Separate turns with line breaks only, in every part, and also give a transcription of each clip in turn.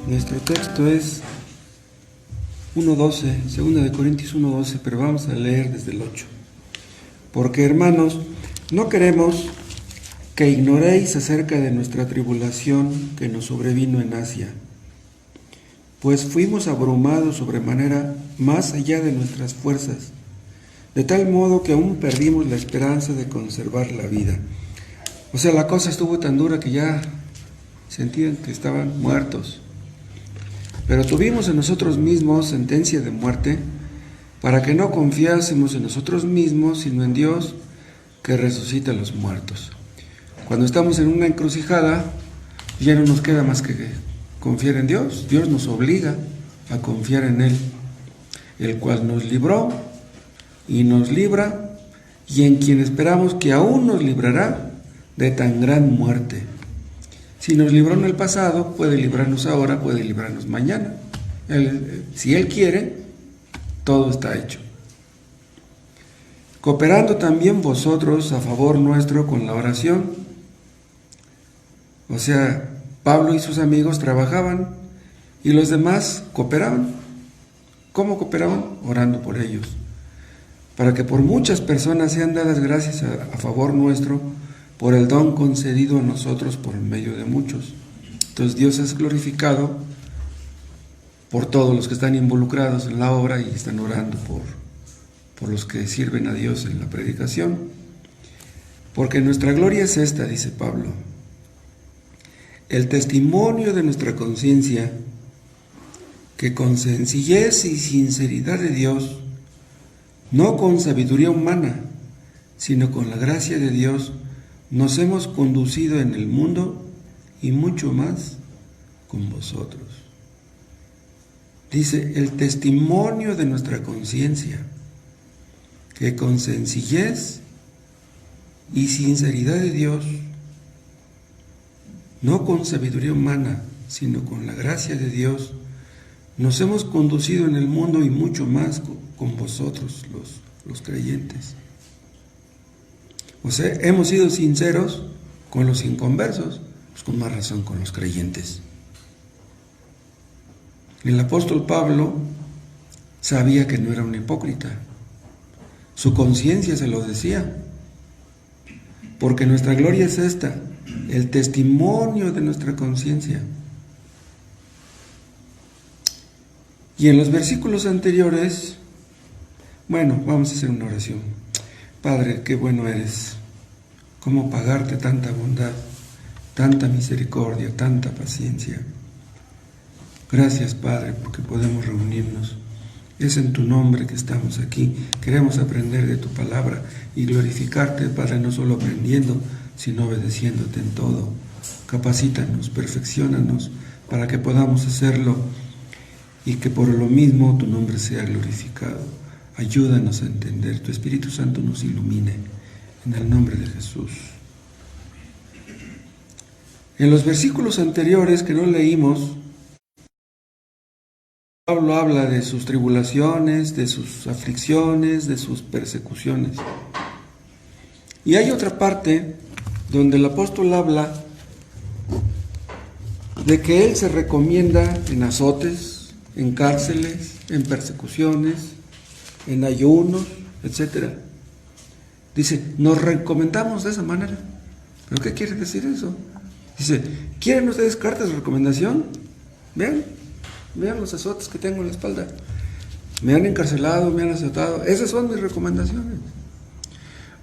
Nuestro texto es 1:12, 2 de Corintios 1:12, pero vamos a leer desde el 8. Porque, hermanos, no queremos que ignoréis acerca de nuestra tribulación que nos sobrevino en Asia, pues fuimos abrumados sobremanera más allá de nuestras fuerzas, de tal modo que aún perdimos la esperanza de conservar la vida. O sea, la cosa estuvo tan dura que ya sentían que estaban muertos. Pero tuvimos en nosotros mismos sentencia de muerte, para que no confiásemos en nosotros mismos, sino en Dios, que resucita a los muertos. Cuando estamos en una encrucijada, ya no nos queda más que confiar en Dios. Dios nos obliga a confiar en Él, el cual nos libró y nos libra, y en quien esperamos que aún nos librará de tan gran muerte. Si nos libró en el pasado, puede librarnos ahora, puede librarnos mañana. Si Él quiere, todo está hecho. Cooperando también vosotros a favor nuestro con la oración. O sea, Pablo y sus amigos trabajaban y los demás cooperaban. ¿Cómo cooperaban? Orando por ellos, para que por muchas personas sean dadas gracias a favor nuestro, por el don concedido a nosotros por medio de muchos. Entonces Dios es glorificado por todos los que están involucrados en la obra y están orando por los que sirven a Dios en la predicación. Porque nuestra gloria es esta, dice Pablo, el testimonio de nuestra conciencia, que con sencillez y sinceridad de Dios, no con sabiduría humana, sino con la gracia de Dios, nos hemos conducido en el mundo y mucho más con vosotros. Dice, el testimonio de nuestra conciencia, que con sencillez y sinceridad de Dios, no con sabiduría humana, sino con la gracia de Dios, nos hemos conducido en el mundo y mucho más con vosotros, los creyentes. O sea, hemos sido sinceros con los inconversos, pues con más razón con los creyentes. El apóstol Pablo sabía que no era un hipócrita. Su conciencia se lo decía. Porque nuestra gloria es esta, el testimonio de nuestra conciencia. Y en los versículos anteriores, bueno, vamos a hacer una oración. Padre, qué bueno eres, cómo pagarte tanta bondad, tanta misericordia, tanta paciencia. Gracias, Padre, porque podemos reunirnos. Es en tu nombre que estamos aquí. Queremos aprender de tu palabra y glorificarte, Padre, no solo aprendiendo, sino obedeciéndote en todo. Capacítanos, perfecciónanos, para que podamos hacerlo y que por lo mismo tu nombre sea glorificado. Ayúdanos a entender, tu Espíritu Santo nos ilumine, en el nombre de Jesús. En los versículos anteriores que no leímos, Pablo habla de sus tribulaciones, de sus aflicciones, de sus persecuciones. Y hay otra parte donde el apóstol habla de que él se recomienda en azotes, en cárceles, en persecuciones, en ayunos, etc. Dice, nos recomendamos de esa manera. ¿Pero qué quiere decir eso? Dice, ¿quieren ustedes cartas de recomendación? Vean los azotes que tengo en la espalda. Me han encarcelado, me han azotado. Esas son mis recomendaciones.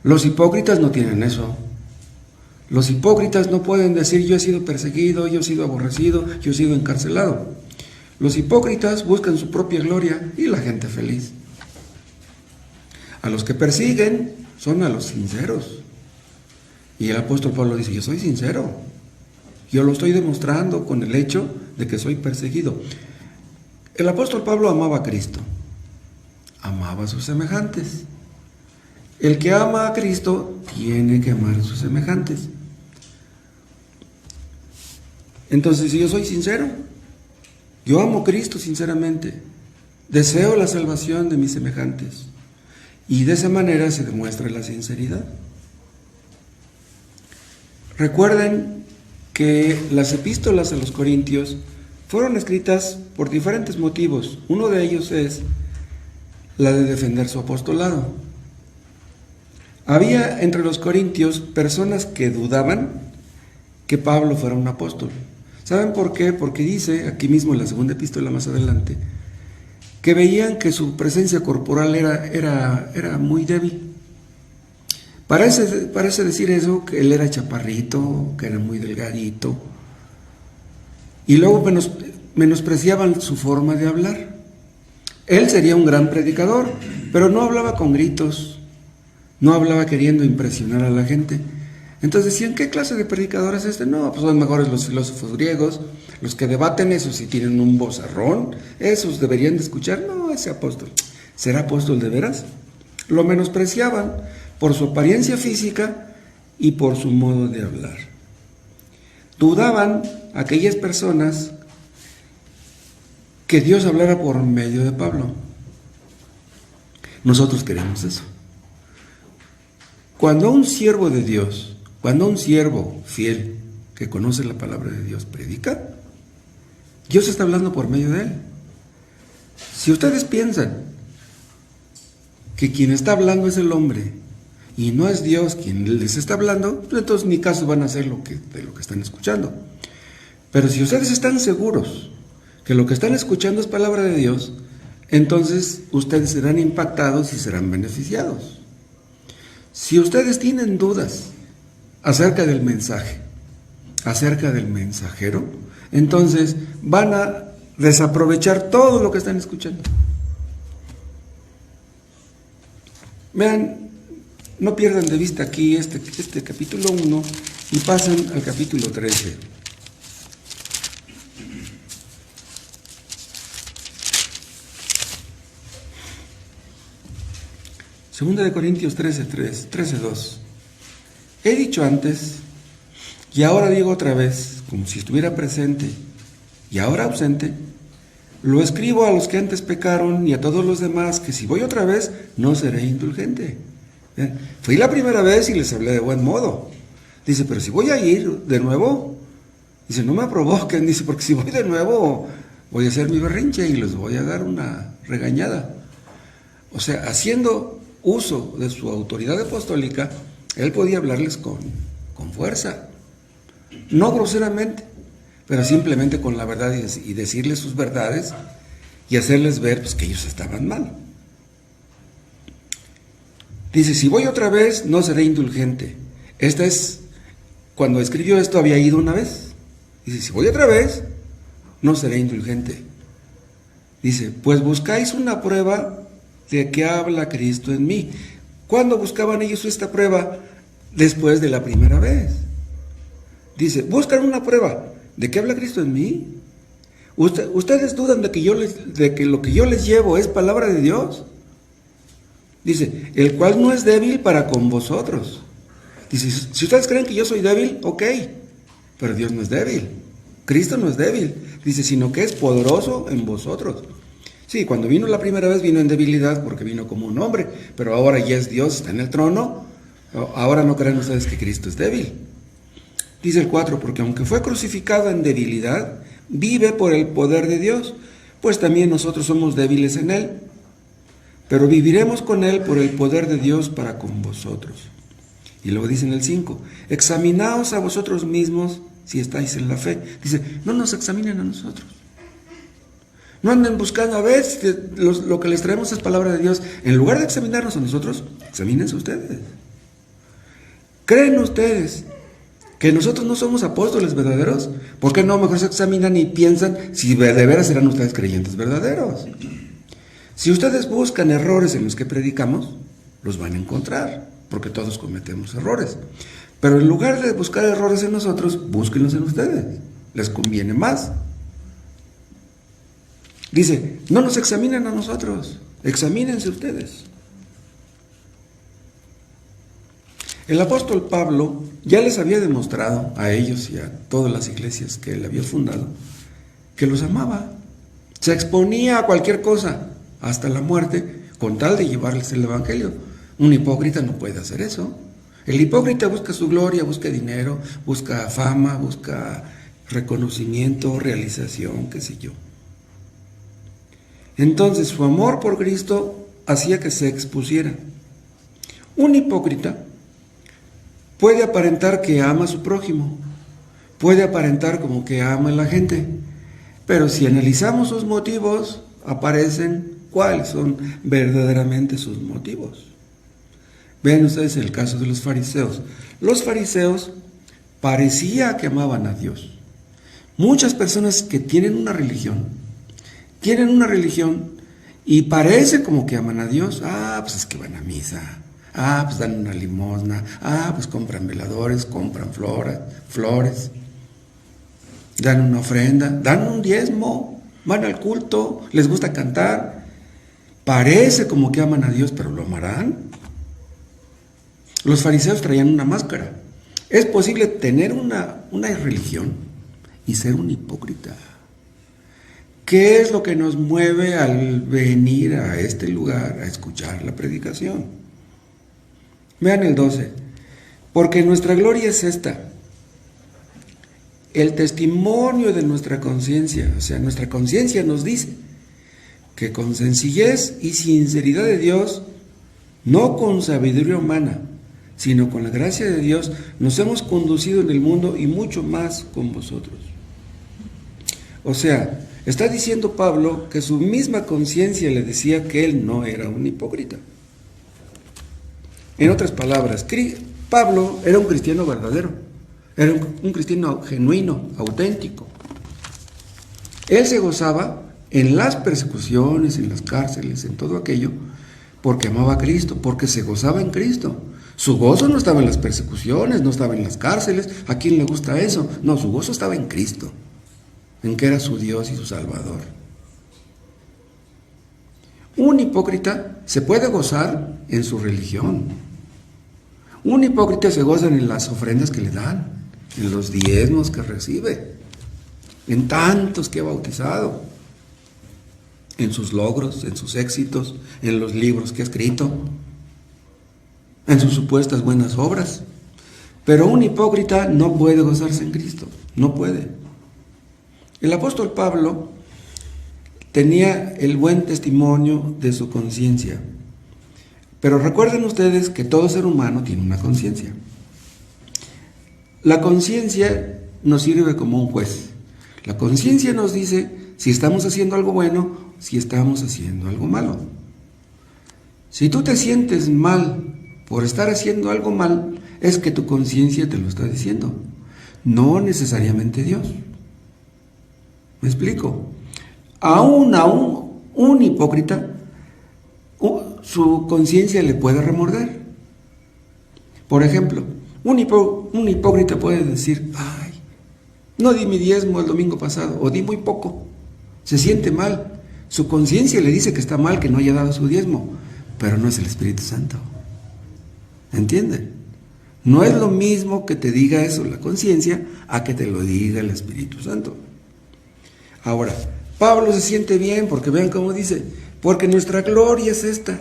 Los hipócritas no tienen eso. Los hipócritas no pueden decir, yo he sido perseguido, yo he sido aborrecido, yo he sido encarcelado. Los hipócritas buscan su propia gloria y la gente feliz. A los que persiguen son a los sinceros. Y el apóstol Pablo dice, yo soy sincero. Yo lo estoy demostrando con el hecho de que soy perseguido. El apóstol Pablo amaba a Cristo. Amaba a sus semejantes. El que ama a Cristo tiene que amar a sus semejantes. Entonces, si yo soy sincero, yo amo a Cristo sinceramente. Deseo la salvación de mis semejantes. Y de esa manera se demuestra la sinceridad. Recuerden que las epístolas a los Corintios fueron escritas por diferentes motivos. Uno de ellos es la de defender su apostolado. Había entre los corintios personas que dudaban que Pablo fuera un apóstol. ¿Saben por qué? Porque dice, aquí mismo en la segunda epístola más adelante, que veían que su presencia corporal era muy débil. Parece decir eso, que él era chaparrito, que era muy delgadito, y luego menospreciaban su forma de hablar. Él sería un gran predicador, pero no hablaba con gritos, no hablaba queriendo impresionar a la gente. Entonces decían, ¿qué clase de predicador es este? No, pues son mejores los filósofos griegos, los que debaten eso, si tienen un vozarrón, esos deberían de escuchar. No, ese apóstol, ¿será apóstol de veras? Lo menospreciaban por su apariencia física y por su modo de hablar. Dudaban aquellas personas que Dios hablara por medio de Pablo. Nosotros queremos eso. Cuando un siervo de Dios, cuando un siervo fiel que conoce la palabra de Dios predica, Dios está hablando por medio de él. Si ustedes piensan que quien está hablando es el hombre y no es Dios quien les está hablando, pues entonces ni caso van a hacer de lo que están escuchando. Pero si ustedes están seguros que lo que están escuchando es palabra de Dios, entonces ustedes serán impactados y serán beneficiados. Si ustedes tienen dudas acerca del mensaje, acerca del mensajero, entonces van a desaprovechar todo lo que están escuchando. Vean, no pierdan de vista aquí este capítulo 1 y pasan al capítulo 13. Segunda de Corintios 13:2. He dicho antes, y ahora digo otra vez, como si estuviera presente y ahora ausente, lo escribo a los que antes pecaron y a todos los demás, que si voy otra vez, no seré indulgente. Bien, fui la primera vez y les hablé de buen modo. Dice, pero si voy a ir de nuevo, dice, no me provoquen, dice, porque si voy de nuevo, voy a hacer mi berrinche y les voy a dar una regañada. O sea, haciendo uso de su autoridad apostólica, él podía hablarles con fuerza, no groseramente, pero simplemente con la verdad y decirles sus verdades y hacerles ver pues, que ellos estaban mal. Dice, si voy otra vez, no seré indulgente. Cuando escribió esto había ido una vez. Dice, si voy otra vez, no seré indulgente. Dice, pues buscáis una prueba de que habla Cristo en mí. ¿Cuándo buscaban ellos esta prueba? Después de la primera vez. Dice, buscan una prueba de que habla Cristo en mí. ¿Ustedes dudan de que lo que yo les llevo es palabra de Dios? Dice, el cual no es débil para con vosotros. Dice, si ustedes creen que yo soy débil, ok, pero Dios no es débil. Cristo no es débil. Dice, sino que es poderoso en vosotros. Sí, cuando vino la primera vez vino en debilidad porque vino como un hombre, pero ahora ya es Dios, está en el trono. Ahora no creen ustedes que Cristo es débil. Dice el 4, porque aunque fue crucificado en debilidad, vive por el poder de Dios, pues también nosotros somos débiles en él, pero viviremos con él por el poder de Dios para con vosotros. Y luego dice en el 5, examinaos a vosotros mismos si estáis en la fe. Dice, no nos examinen a nosotros. No anden buscando a ver si lo que les traemos es palabra de Dios. En lugar de examinarnos a nosotros, examínense ustedes. ¿Creen ustedes que nosotros no somos apóstoles verdaderos? ¿Por qué no mejor se examinan y piensan si de veras serán ustedes creyentes verdaderos? Si ustedes buscan errores en los que predicamos, los van a encontrar, porque todos cometemos errores. Pero en lugar de buscar errores en nosotros, búsquenlos en ustedes. Les conviene más. Dice, no nos examinen a nosotros, examínense ustedes. El apóstol Pablo ya les había demostrado a ellos y a todas las iglesias que él había fundado que los amaba. Se exponía a cualquier cosa, hasta la muerte, con tal de llevarles el evangelio. Un hipócrita no puede hacer eso. El hipócrita busca su gloria, busca dinero, busca fama, busca reconocimiento, realización, qué sé yo. Entonces su amor por Cristo hacía que se expusiera. Un hipócrita puede aparentar que ama a su prójimo, puede aparentar como que ama a la gente, pero si analizamos sus motivos, aparecen cuáles son verdaderamente sus motivos. Vean ustedes el caso de los fariseos. Los fariseos parecía que amaban a Dios. Muchas personas que tienen una religión y parece como que aman a Dios. Pues es que van a misa. Pues dan una limosna. Pues compran veladores, compran flores. Dan una ofrenda, dan un diezmo, van al culto, les gusta cantar. Parece como que aman a Dios, pero ¿lo amarán? Los fariseos traían una máscara. Es posible tener una religión y ser un hipócrita. ¿Qué es lo que nos mueve al venir a este lugar a escuchar la predicación? Vean el 12. Porque nuestra gloria es esta: el testimonio de nuestra conciencia. O sea, nuestra conciencia nos dice que con sencillez y sinceridad de Dios, no con sabiduría humana, sino con la gracia de Dios, nos hemos conducido en el mundo y mucho más con vosotros. O sea, está diciendo Pablo que su misma conciencia le decía que él no era un hipócrita. En otras palabras, Pablo era un cristiano verdadero, era un cristiano genuino, auténtico. Él se gozaba en las persecuciones, en las cárceles, en todo aquello, porque amaba a Cristo, porque se gozaba en Cristo. Su gozo no estaba en las persecuciones, no estaba en las cárceles. ¿A quién le gusta eso? No, su gozo estaba en Cristo, en que era su Dios y su Salvador. Un hipócrita se puede gozar en su religión. Un hipócrita se goza en las ofrendas que le dan, en los diezmos que recibe, en tantos que ha bautizado, en sus logros, en sus éxitos, en los libros que ha escrito, en sus supuestas buenas obras. Pero un hipócrita no puede gozarse en Cristo, no puede. El apóstol Pablo tenía el buen testimonio de su conciencia. Pero recuerden ustedes que todo ser humano tiene una conciencia. La conciencia nos sirve como un juez. La conciencia nos dice si estamos haciendo algo bueno, si estamos haciendo algo malo. Si tú te sientes mal por estar haciendo algo mal, es que tu conciencia te lo está diciendo, no necesariamente Dios. ¿Me explico? Aún un hipócrita, su conciencia le puede remorder. Por ejemplo, un hipócrita puede decir: no di mi diezmo el domingo pasado, o di muy poco. Se siente mal. Su conciencia le dice que está mal que no haya dado su diezmo, pero no es el Espíritu Santo. ¿Entienden? No es lo mismo que te diga eso la conciencia a que te lo diga el Espíritu Santo. Ahora, Pablo se siente bien porque vean cómo dice: porque nuestra gloria es esta.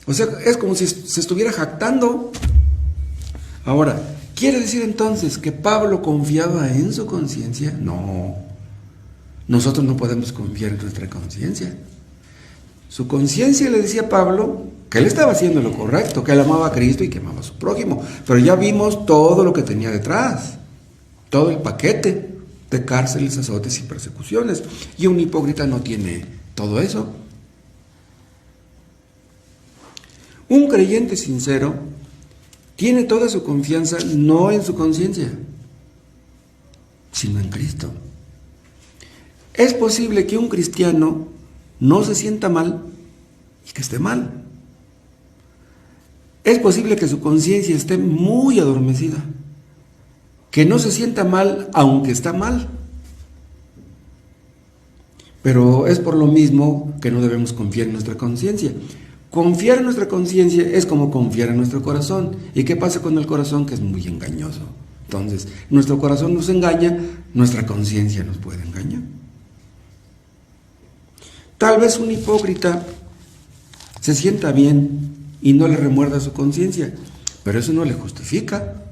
O sea, es como si se estuviera jactando. Ahora, ¿quiere decir entonces que Pablo confiaba en su conciencia? No. Nosotros no podemos confiar en nuestra conciencia. Su conciencia le decía a Pablo que él estaba haciendo lo correcto, que él amaba a Cristo y que amaba a su prójimo. Pero ya vimos todo lo que tenía detrás, todo el paquete de cárceles, azotes y persecuciones. Y un hipócrita no tiene todo eso. Un creyente sincero tiene toda su confianza no en su conciencia, sino en Cristo. Es posible que un cristiano no se sienta mal y que esté mal. Es posible que su conciencia esté muy adormecida, que no se sienta mal aunque está mal. Pero es por lo mismo que no debemos confiar en nuestra conciencia. Confiar en nuestra conciencia es como confiar en nuestro corazón. ¿Y qué pasa con el corazón? Que es muy engañoso. Entonces, nuestro corazón nos engaña, nuestra conciencia nos puede engañar. Tal vez un hipócrita se sienta bien y no le remuerda su conciencia, pero eso no le justifica.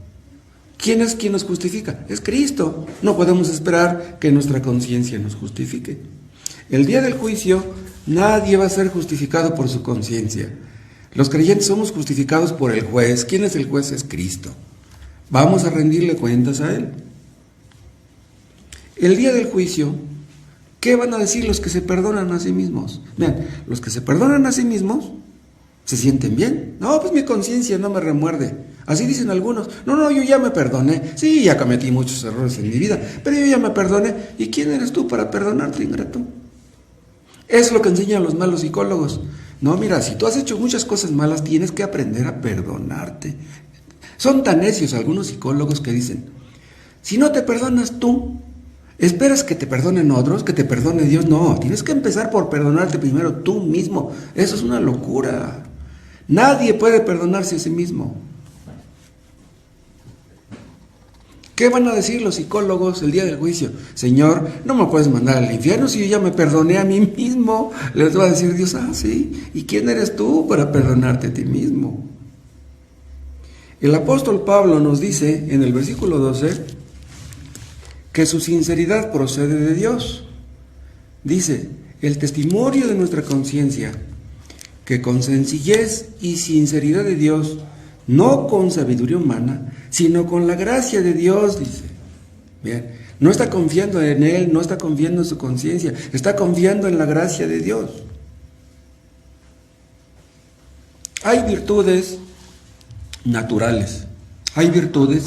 ¿Quién es quien nos justifica? Es Cristo. No podemos esperar que nuestra conciencia nos justifique. El día del juicio, nadie va a ser justificado por su conciencia. Los creyentes somos justificados por el juez. ¿Quién es el juez? Es Cristo. Vamos a rendirle cuentas a Él. El día del juicio, ¿qué van a decir los que se perdonan a sí mismos? Vean, los que se perdonan a sí mismos se sienten bien. No, pues mi conciencia no me remuerde. Así dicen algunos. No, yo ya me perdoné. Sí, ya cometí muchos errores en mi vida, pero yo ya me perdoné. ¿Y quién eres tú para perdonarte, ingrato? Es lo que enseñan los malos psicólogos. No, mira, si tú has hecho muchas cosas malas, tienes que aprender a perdonarte. Son tan necios algunos psicólogos que dicen, si no te perdonas tú, ¿esperas que te perdonen otros, que te perdone Dios? No, tienes que empezar por perdonarte primero tú mismo. Eso es una locura. Nadie puede perdonarse a sí mismo. ¿Qué van a decir los psicólogos el día del juicio? Señor, no me puedes mandar al infierno si yo ya me perdoné a mí mismo. Les va a decir Dios, sí, ¿y quién eres tú para perdonarte a ti mismo? El apóstol Pablo nos dice en el versículo 12 que su sinceridad procede de Dios. Dice, el testimonio de nuestra conciencia, que con sencillez y sinceridad de Dios, no con sabiduría humana, sino con la gracia de Dios, dice. Bien, no está confiando en Él, no está confiando en su conciencia, está confiando en la gracia de Dios. Hay virtudes naturales, hay virtudes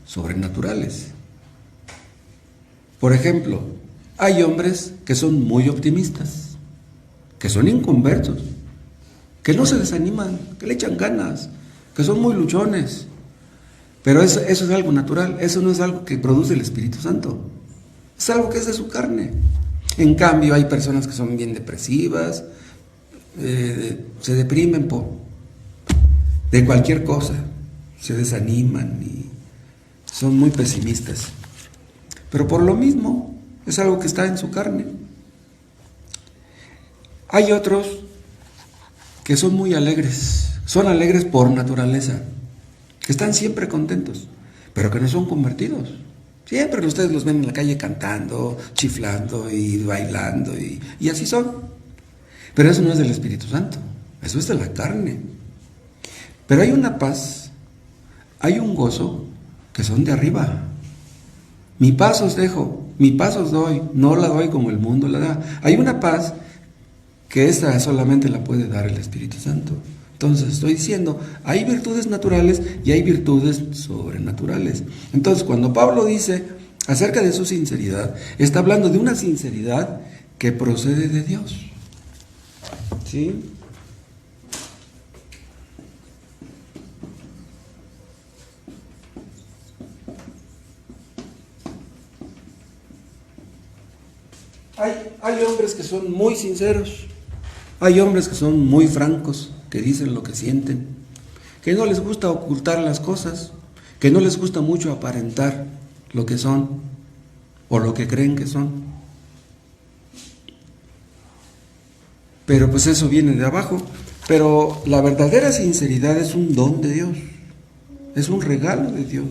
sobrenaturales. Por ejemplo, hay hombres que son muy optimistas, que son inconversos, que no se desaniman, que le echan ganas, que son muy luchones. Pero eso es algo natural, eso no es algo que produce el Espíritu Santo, es algo que es de su carne. En cambio, hay personas que son bien depresivas, se deprimen de cualquier cosa, se desaniman y son muy pesimistas. Pero por lo mismo, es algo que está en su carne. Hay otros que son muy alegres, son alegres por naturaleza, que están siempre contentos, pero que no son convertidos. Siempre ustedes los ven en la calle cantando, chiflando y bailando y así son. Pero eso no es del Espíritu Santo, eso es de la carne. Pero hay una paz, hay un gozo que son de arriba. Mi paz os dejo, mi paz os doy, no la doy como el mundo la da. Hay una paz que esa solamente la puede dar el Espíritu Santo. Entonces estoy diciendo, hay virtudes naturales y hay virtudes sobrenaturales. Entonces cuando Pablo dice acerca de su sinceridad, está hablando de una sinceridad que procede de Dios. ¿Sí? Hay hombres que son muy sinceros, hay hombres que son muy francos, que dicen lo que sienten, que no les gusta ocultar las cosas, que no les gusta mucho aparentar lo que son o lo que creen que son. Pero pues eso viene de abajo. Pero la verdadera sinceridad es un don de Dios, es un regalo de Dios.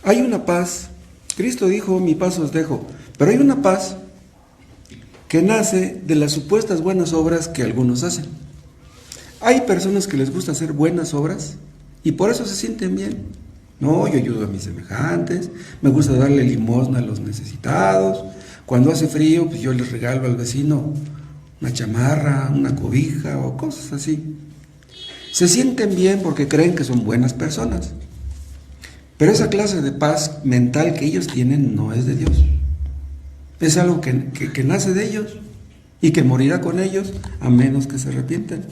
Hay una paz, Cristo dijo, mi paz os dejo, pero hay una paz que nace de las supuestas buenas obras que algunos hacen. Hay personas que les gusta hacer buenas obras y por eso se sienten bien. No, yo ayudo a mis semejantes, me gusta darle limosna a los necesitados. Cuando hace frío, pues yo les regalo al vecino una chamarra, una cobija o cosas así. Se sienten bien porque creen que son buenas personas. Pero esa clase de paz mental que ellos tienen no es de Dios. Es algo que nace de ellos y que morirá con ellos a menos que se arrepientan.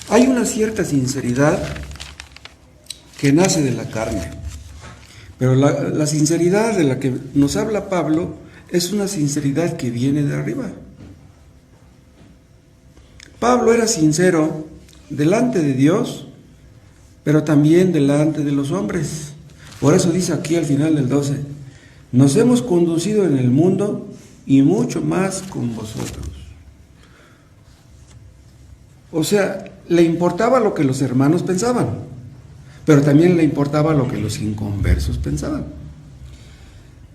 Hay una cierta sinceridad que nace de la carne, pero la sinceridad de la que nos habla Pablo es una sinceridad que viene de arriba. Pablo era sincero delante de Dios, pero también delante de los hombres. Por eso dice aquí al final del 12, nos hemos conducido en el mundo y mucho más con vosotros. O sea, le importaba lo que los hermanos pensaban, pero también le importaba lo que los inconversos pensaban.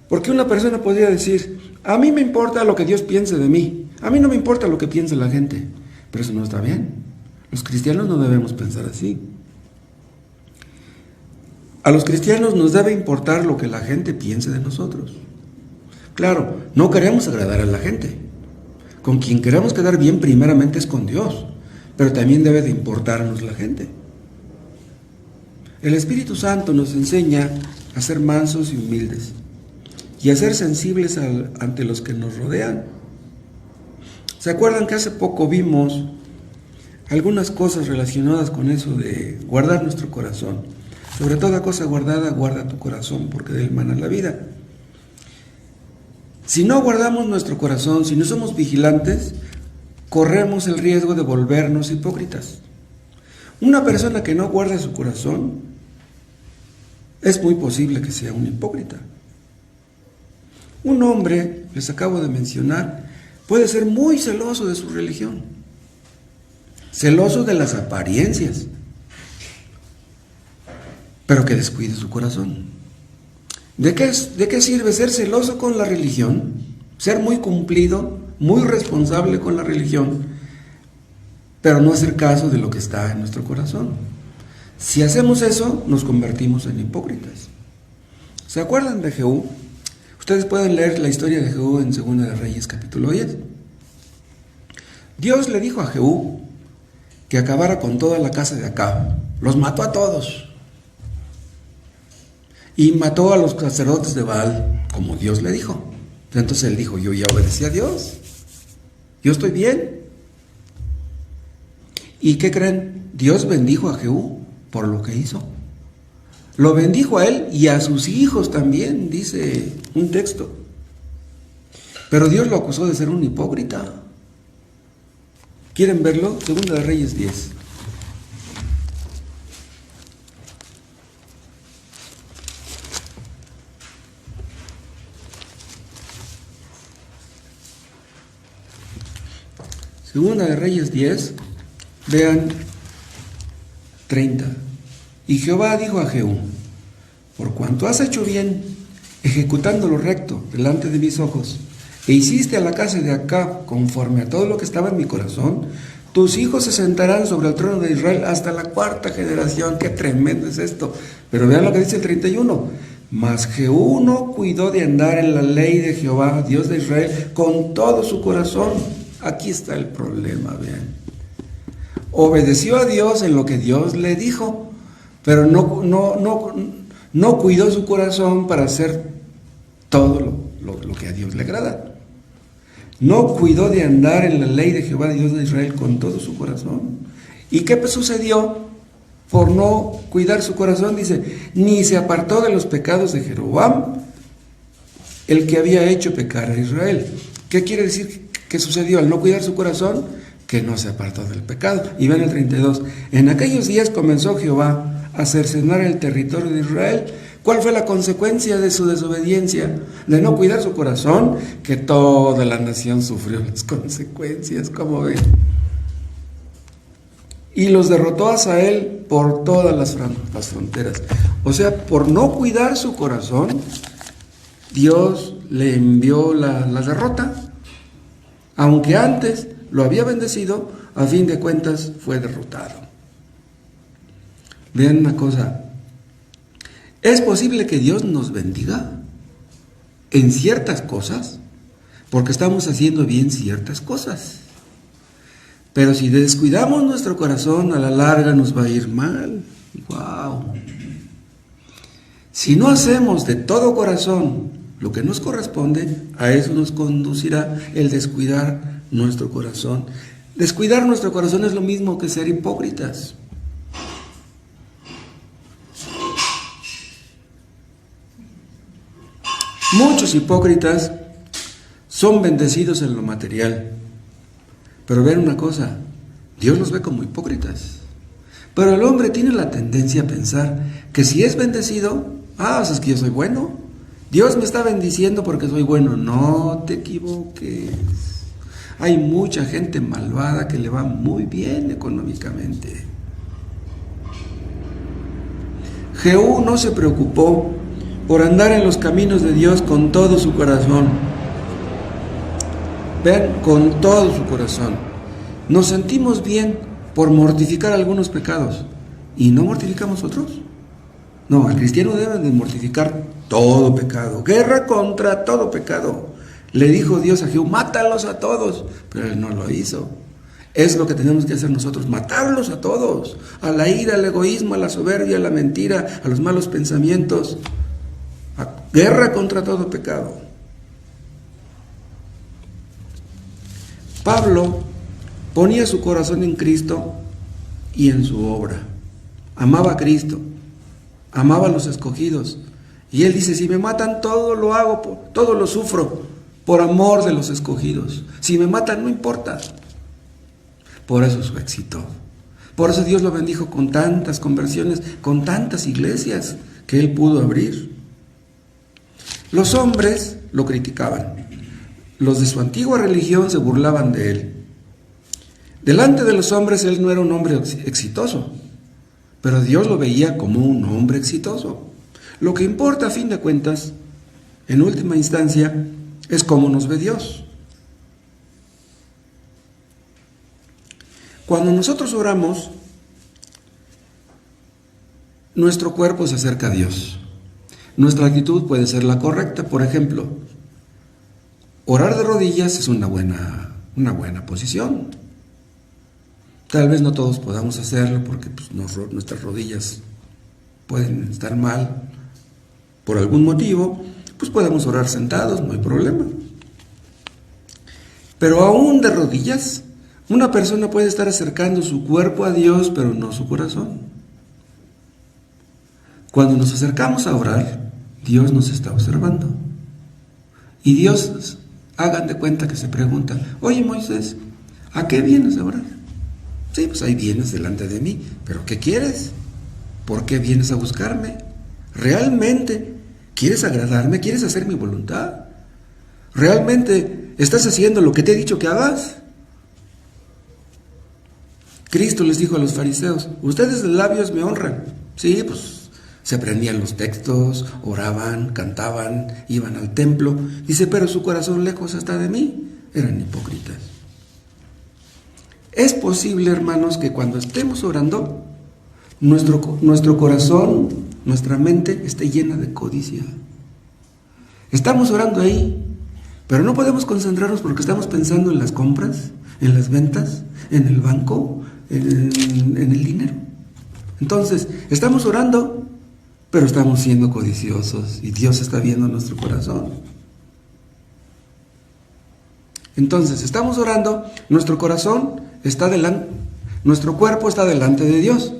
Porque una persona podría decir, a mí me importa lo que Dios piense de mí, a mí no me importa lo que piense la gente, pero eso no está bien. Los cristianos no debemos pensar así. A los cristianos nos debe importar lo que la gente piense de nosotros. Claro, no queremos agradar a la gente. Con quien queremos quedar bien primeramente es con Dios, pero también debe de importarnos la gente. El Espíritu Santo nos enseña a ser mansos y humildes y a ser sensibles ante los que nos rodean. ¿Se acuerdan que hace poco vimos algunas cosas relacionadas con eso de guardar nuestro corazón? Sobre toda cosa guardada, guarda tu corazón, porque de él mana la vida. Si no guardamos nuestro corazón, si no somos vigilantes, corremos el riesgo de volvernos hipócritas. Una persona que no guarda su corazón, es muy posible que sea un hipócrita. Un hombre, les acabo de mencionar, puede ser muy celoso de su religión, celoso de las apariencias, pero que descuide su corazón. ¿De qué sirve ser celoso con la religión? Ser muy cumplido, muy responsable con la religión, pero no hacer caso de lo que está en nuestro corazón. Si hacemos eso, nos convertimos en hipócritas. ¿Se acuerdan de Jehú? Ustedes pueden leer la historia de Jehú en 2 de Reyes, capítulo 10. Dios le dijo a Jehú que acabara con toda la casa de Acab. Los mató a todos. Y mató a los sacerdotes de Baal, como Dios le dijo. Entonces él dijo, yo ya obedecí a Dios. Yo estoy bien. ¿Y qué creen? Dios bendijo a Jehú por lo que hizo. Lo bendijo a él y a sus hijos también, dice un texto. Pero Dios lo acusó de ser un hipócrita. ¿Quieren verlo? 2 de Reyes 10. Segunda de Reyes 10, vean 30. Y Jehová dijo a Jehú, por cuanto has hecho bien, ejecutando lo recto delante de mis ojos, e hiciste a la casa de Acab conforme a todo lo que estaba en mi corazón, tus hijos se sentarán sobre el trono de Israel hasta la 4ª generación. ¡Qué tremendo es esto! Pero vean lo que dice el 31. Mas Jehú no cuidó de andar en la ley de Jehová, Dios de Israel, con todo su corazón. Aquí está el problema, vean. Obedeció a Dios en lo que Dios le dijo, pero no cuidó su corazón para hacer todo lo que a Dios le agrada. No cuidó de andar en la ley de Jehová, Dios de Israel, con todo su corazón. ¿Y qué sucedió por no cuidar su corazón? Dice, ni se apartó de los pecados de Jeroboam, el que había hecho pecar a Israel. ¿Qué quiere decir que sucedió al no cuidar su corazón? Que no se apartó del pecado. Y ven el 32. En aquellos días comenzó Jehová a cercenar el territorio de Israel. ¿Cuál fue la consecuencia de su desobediencia? De no cuidar su corazón, que toda la nación sufrió las consecuencias, como ven. Y los derrotó a Hazael por todas las fronteras. O sea, por no cuidar su corazón, Dios le envió la derrota. Aunque antes lo había bendecido, a fin de cuentas fue derrotado. Vean una cosa. ¿Es posible que Dios nos bendiga en ciertas cosas? Porque estamos haciendo bien ciertas cosas. Pero si descuidamos nuestro corazón, a la larga nos va a ir mal. ¡Wow! Si no hacemos de todo corazón lo que nos corresponde, a eso nos conducirá el descuidar nuestro corazón. Descuidar nuestro corazón es lo mismo que ser hipócritas. Muchos hipócritas son bendecidos en lo material. Pero vean una cosa, Dios los ve como hipócritas. Pero el hombre tiene la tendencia a pensar que si es bendecido, pues es que yo soy bueno. Dios me está bendiciendo porque soy bueno. No te equivoques. Hay mucha gente malvada que le va muy bien económicamente. Jehú no se preocupó por andar en los caminos de Dios con todo su corazón. Vean, con todo su corazón. Nos sentimos bien por mortificar algunos pecados y no mortificamos otros. No, el cristiano debe de mortificar todo pecado. Guerra contra todo pecado. Le dijo Dios a Jehú, mátalos a todos, pero él no lo hizo. Es lo que tenemos que hacer nosotros, matarlos a todos, a la ira, al egoísmo, a la soberbia, a la mentira, a los malos pensamientos. Guerra contra todo pecado. Pablo ponía su corazón en Cristo y en su obra. Amaba a Cristo, amaba a los escogidos. Y él dice, si me matan, todo lo hago, todo lo sufro por amor de los escogidos. Si me matan, no importa. Por eso su éxito. Por eso Dios lo bendijo con tantas conversiones, con tantas iglesias que él pudo abrir. Los hombres lo criticaban. Los de su antigua religión se burlaban de él. Delante de los hombres él no era un hombre exitoso, pero Dios lo veía como un hombre exitoso. Lo que importa a fin de cuentas, en última instancia, es cómo nos ve Dios. Cuando nosotros oramos, nuestro cuerpo se acerca a Dios. Nuestra actitud puede ser la correcta. Por ejemplo, orar de rodillas es una buena posición. Tal vez no todos podamos hacerlo porque nuestras rodillas pueden estar mal por algún motivo. Pues podemos orar sentados, no hay problema. Pero aún de rodillas, una persona puede estar acercando su cuerpo a Dios, pero no su corazón. Cuando nos acercamos a orar, Dios nos está observando. Y Dios, hagan de cuenta que se pregunta, oye Moisés, ¿a qué vienes a orar? Sí, pues ahí vienes delante de mí, pero ¿qué quieres? ¿Por qué vienes a buscarme? ¿Realmente quieres agradarme? ¿Quieres hacer mi voluntad? ¿Realmente estás haciendo lo que te he dicho que hagas? Cristo les dijo a los fariseos, ustedes de labios me honran. Sí, pues se aprendían los textos, oraban, cantaban, iban al templo. Dice, pero su corazón lejos está de mí. Eran hipócritas. Es posible, hermanos, que cuando estemos orando, nuestro corazón, nuestra mente esté llena de codicia. Estamos orando ahí, pero no podemos concentrarnos porque estamos pensando en las compras, en las ventas, en el banco, en el dinero. Entonces, estamos orando, pero estamos siendo codiciosos y Dios está viendo nuestro corazón. Entonces, estamos orando, nuestro corazón está delante, nuestro cuerpo está delante de Dios,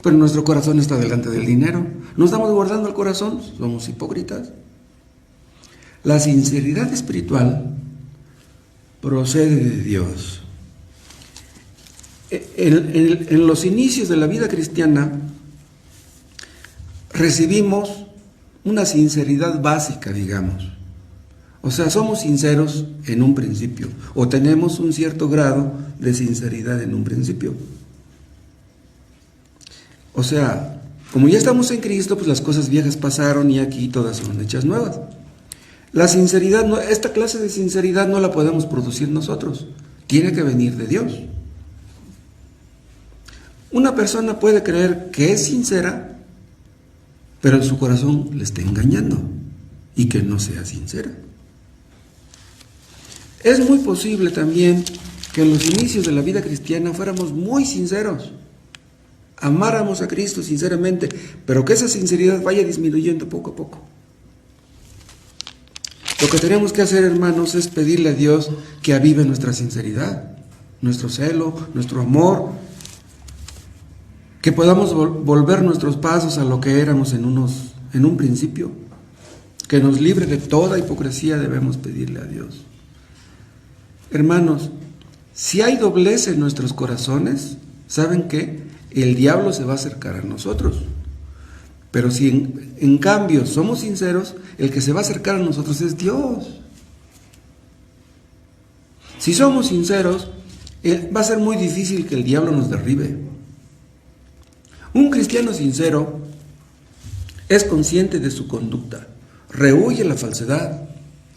pero nuestro corazón está delante del dinero. ¿No estamos guardando el corazón? Somos hipócritas. La sinceridad espiritual procede de Dios. En los inicios de la vida cristiana recibimos una sinceridad básica, digamos. O sea, somos sinceros en un principio, o tenemos un cierto grado de sinceridad en un principio. O sea, como ya estamos en Cristo, pues las cosas viejas pasaron y aquí todas son hechas nuevas. La sinceridad, esta clase de sinceridad no la podemos producir nosotros, tiene que venir de Dios. Una persona puede creer que es sincera, pero en su corazón le está engañando y que no sea sincera. Es muy posible también que en los inicios de la vida cristiana fuéramos muy sinceros, amáramos a Cristo sinceramente, pero que esa sinceridad vaya disminuyendo poco a poco. Lo que tenemos que hacer, hermanos, es pedirle a Dios que avive nuestra sinceridad, nuestro celo, nuestro amor, que podamos volver nuestros pasos a lo que éramos en un principio, que nos libre de toda hipocresía, debemos pedirle a Dios. Hermanos, si hay doblez en nuestros corazones, ¿saben qué? El diablo se va a acercar a nosotros. Pero si en cambio somos sinceros, el que se va a acercar a nosotros es Dios. Si somos sinceros, va a ser muy difícil que el diablo nos derribe. Un cristiano sincero es consciente de su conducta, rehúye la falsedad,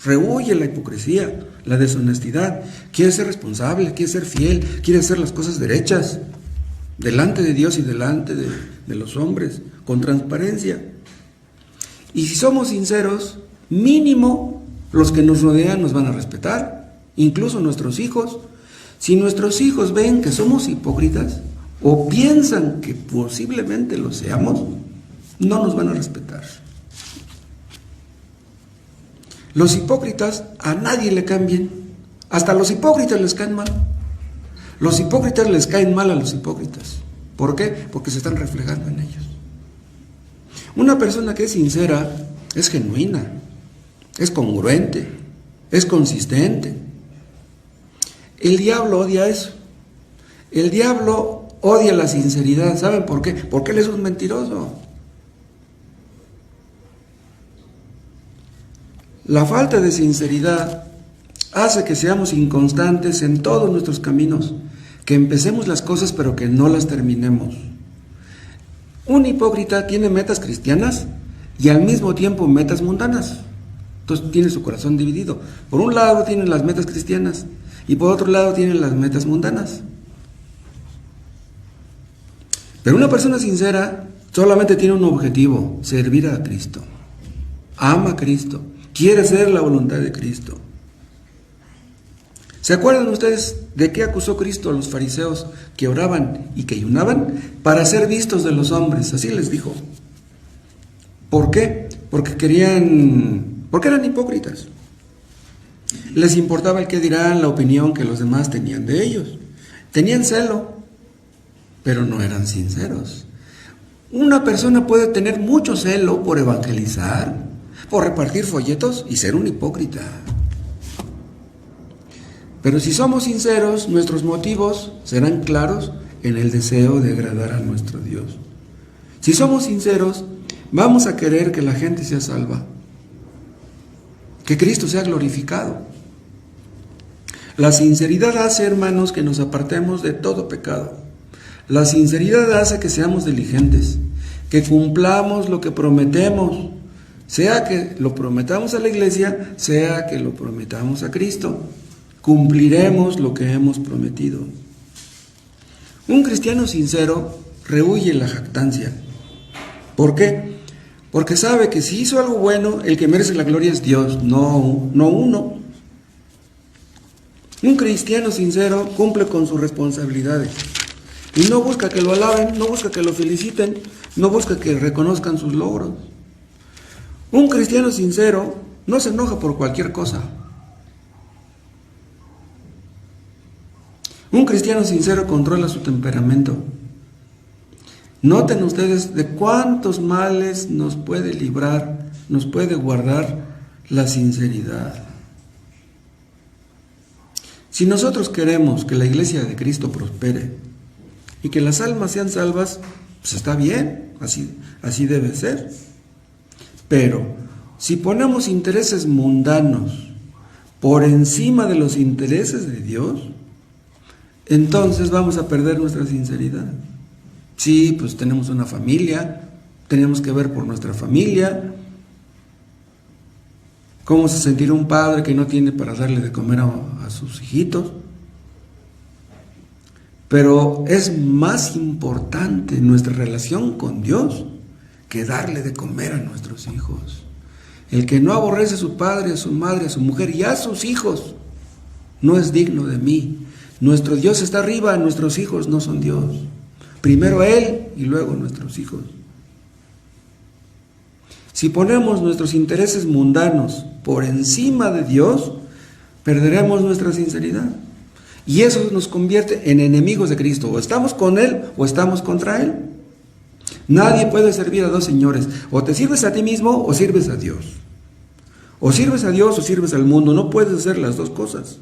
rehúye la hipocresía, la deshonestidad, quiere ser responsable, quiere ser fiel, quiere hacer las cosas derechas, delante de Dios y delante de los hombres, con transparencia. Y si somos sinceros, mínimo los que nos rodean nos van a respetar, incluso nuestros hijos. Si nuestros hijos ven que somos hipócritas o piensan que posiblemente lo seamos, no nos van a respetar. Los hipócritas a nadie le caen bien, hasta a los hipócritas les caen mal. Los hipócritas les caen mal a los hipócritas. ¿Por qué? Porque se están reflejando en ellos. Una persona que es sincera es genuina, es congruente, es consistente. El diablo odia eso. El diablo odia la sinceridad. ¿Saben por qué? Porque él es un mentiroso. La falta de sinceridad hace que seamos inconstantes en todos nuestros caminos, que empecemos las cosas pero que no las terminemos. Un hipócrita tiene metas cristianas y al mismo tiempo metas mundanas. Entonces tiene su corazón dividido. Por un lado tiene las metas cristianas y por otro lado tiene las metas mundanas. Pero una persona sincera solamente tiene un objetivo: servir a Cristo. Ama a Cristo, quiere hacer la voluntad de Cristo. ¿Se acuerdan ustedes de qué acusó Cristo a los fariseos que oraban y que ayunaban? Para ser vistos de los hombres, así les dijo. ¿Por qué? Porque eran hipócritas. Les importaba el qué dirán, la opinión que los demás tenían de ellos. Tenían celo, pero no eran sinceros. Una persona puede tener mucho celo por evangelizar, por repartir folletos y ser un hipócrita. Pero si somos sinceros, nuestros motivos serán claros en el deseo de agradar a nuestro Dios. Si somos sinceros, vamos a querer que la gente sea salva, que Cristo sea glorificado. La sinceridad hace, hermanos, que nos apartemos de todo pecado. La sinceridad hace que seamos diligentes, que cumplamos lo que prometemos, sea que lo prometamos a la iglesia, sea que lo prometamos a Cristo. Cumpliremos lo que hemos prometido. Un cristiano sincero rehúye la jactancia. ¿Por qué? Porque sabe que si hizo algo bueno, el que merece la gloria es Dios, no uno. Un cristiano sincero cumple con sus responsabilidades y no busca que lo alaben, no busca que lo feliciten, no busca que reconozcan sus logros. Un cristiano sincero no se enoja por cualquier cosa. Un cristiano sincero controla su temperamento. Noten ustedes de cuántos males nos puede librar, nos puede guardar la sinceridad. Si nosotros queremos que la iglesia de Cristo prospere y que las almas sean salvas, pues está bien, así debe ser. Pero si ponemos intereses mundanos por encima de los intereses de Dios, entonces vamos a perder nuestra sinceridad. Sí, pues tenemos una familia, tenemos que ver por nuestra familia. ¿Cómo se sentirá un padre que no tiene para darle de comer a sus hijitos? Pero es más importante nuestra relación con Dios que darle de comer a nuestros hijos. El que no aborrece a su padre, a su madre, a su mujer y a sus hijos, no es digno de mí. Nuestro Dios está arriba, nuestros hijos no son Dios. Primero Él y luego nuestros hijos. Si ponemos nuestros intereses mundanos por encima de Dios, perderemos nuestra sinceridad. Y eso nos convierte en enemigos de Cristo. O estamos con Él o estamos contra Él. Nadie puede servir a dos señores. O te sirves a ti mismo o sirves a Dios. O sirves a Dios o sirves al mundo. No puedes hacer las dos cosas.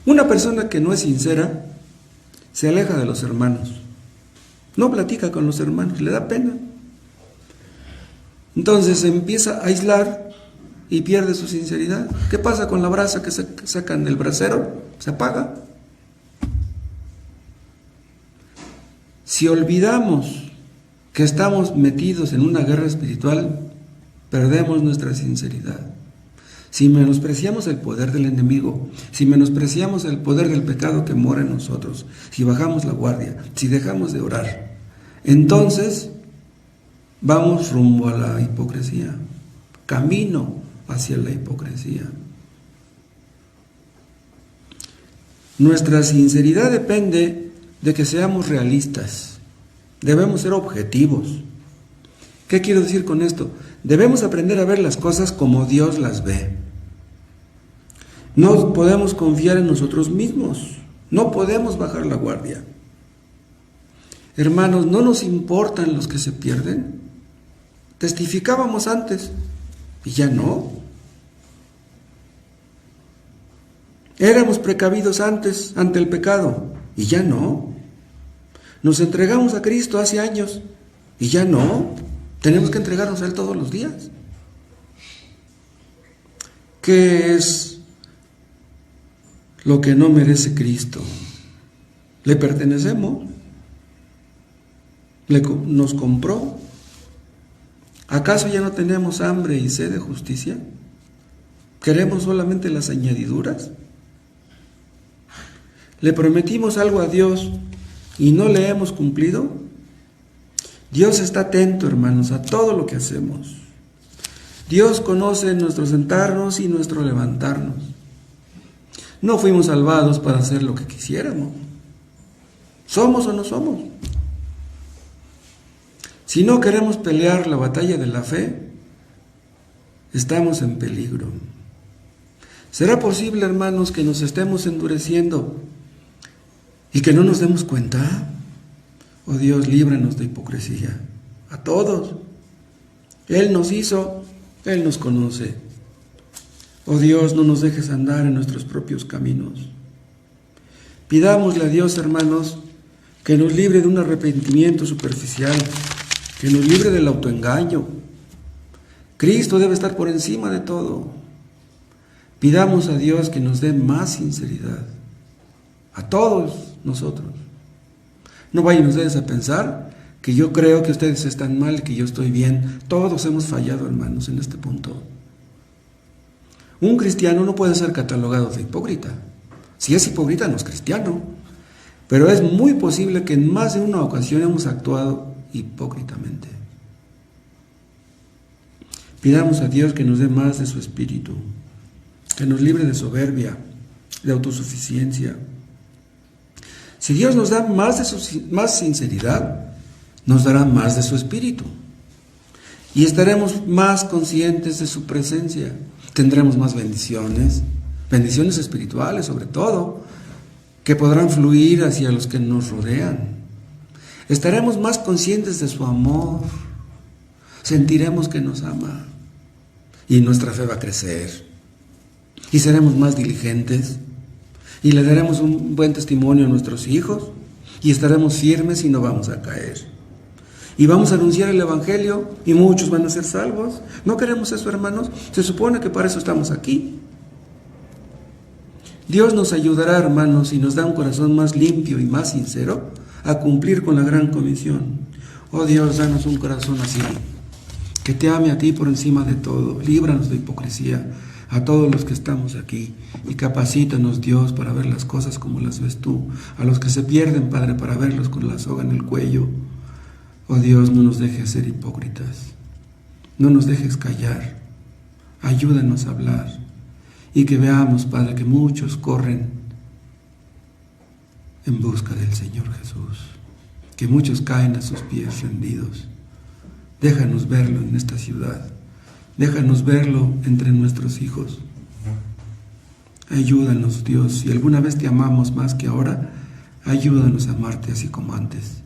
Una persona que no es sincera se aleja de los hermanos. No platica con los hermanos, le da pena. Entonces se empieza a aislar y pierde su sinceridad. ¿Qué pasa con la brasa que sacan del brasero? Se apaga. Si olvidamos que estamos metidos en una guerra espiritual, perdemos nuestra sinceridad. Si menospreciamos el poder del enemigo, si menospreciamos el poder del pecado que mora en nosotros, si bajamos la guardia, si dejamos de orar, entonces vamos rumbo a la hipocresía, camino hacia la hipocresía. Nuestra sinceridad depende de que seamos realistas. Debemos ser objetivos. ¿Qué quiero decir con esto? Debemos aprender a ver las cosas como Dios las ve. No podemos confiar en nosotros mismos. No podemos bajar la guardia. Hermanos, no nos importan los que se pierden. Testificábamos antes y ya no. Éramos precavidos antes ante el pecado y ya no. Nos entregamos a Cristo hace años y ya no. Tenemos que entregarnos a Él todos los días. ¿Qué es lo que no merece Cristo? ¿Le pertenecemos? ¿Nos compró? ¿Acaso ya no tenemos hambre y sed de justicia? ¿Queremos solamente las añadiduras? ¿Le prometimos algo a Dios y no le hemos cumplido? Dios está atento, hermanos, a todo lo que hacemos. Dios conoce nuestro sentarnos y nuestro levantarnos. No fuimos salvados para hacer lo que quisiéramos. ¿Somos o no somos? Si no queremos pelear la batalla de la fe, estamos en peligro. ¿Será posible, hermanos, que nos estemos endureciendo y que no nos demos cuenta? Oh Dios, líbranos de hipocresía. A todos. Él nos hizo, Él nos conoce. Oh Dios, no nos dejes andar en nuestros propios caminos. Pidámosle a Dios, hermanos, que nos libre de un arrepentimiento superficial, que nos libre del autoengaño. Cristo debe estar por encima de todo. Pidamos a Dios que nos dé más sinceridad. A todos nosotros. No vayan ustedes a pensar que yo creo que ustedes están mal y que yo estoy bien. Todos hemos fallado, hermanos, en este punto. Un cristiano no puede ser catalogado de hipócrita. Si es hipócrita, no es cristiano. Pero es muy posible que en más de una ocasión hemos actuado hipócritamente. Pidamos a Dios que nos dé más de su espíritu, que nos libre de soberbia, de autosuficiencia. Si Dios nos da más sinceridad, nos dará más de su espíritu. Y estaremos más conscientes de su presencia. Tendremos más bendiciones espirituales sobre todo, que podrán fluir hacia los que nos rodean. Estaremos más conscientes de su amor. Sentiremos que nos ama. Y nuestra fe va a crecer. Y seremos más diligentes. Y le daremos un buen testimonio a nuestros hijos y estaremos firmes y no vamos a caer. Y vamos a anunciar el Evangelio y muchos van a ser salvos. ¿No queremos eso, hermanos? Se supone que para eso estamos aquí. Dios nos ayudará, hermanos, y nos da un corazón más limpio y más sincero a cumplir con la gran comisión. Oh Dios, danos un corazón así, que te ame a ti por encima de todo. Líbranos de hipocresía a todos los que estamos aquí y capacítanos, Dios, para ver las cosas como las ves tú. A los que se pierden, Padre, para verlos con la soga en el cuello. Oh Dios, no nos dejes ser hipócritas. No nos dejes callar. Ayúdanos a hablar. Y que veamos, Padre, que muchos corren en busca del Señor Jesús. Que muchos caen a sus pies rendidos. Déjanos verlo en esta ciudad. Déjanos verlo entre nuestros hijos. Ayúdanos, Dios. Si alguna vez te amamos más que ahora, ayúdanos a amarte así como antes.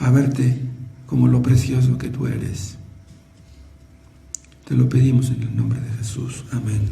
A verte como lo precioso que tú eres. Te lo pedimos en el nombre de Jesús. Amén.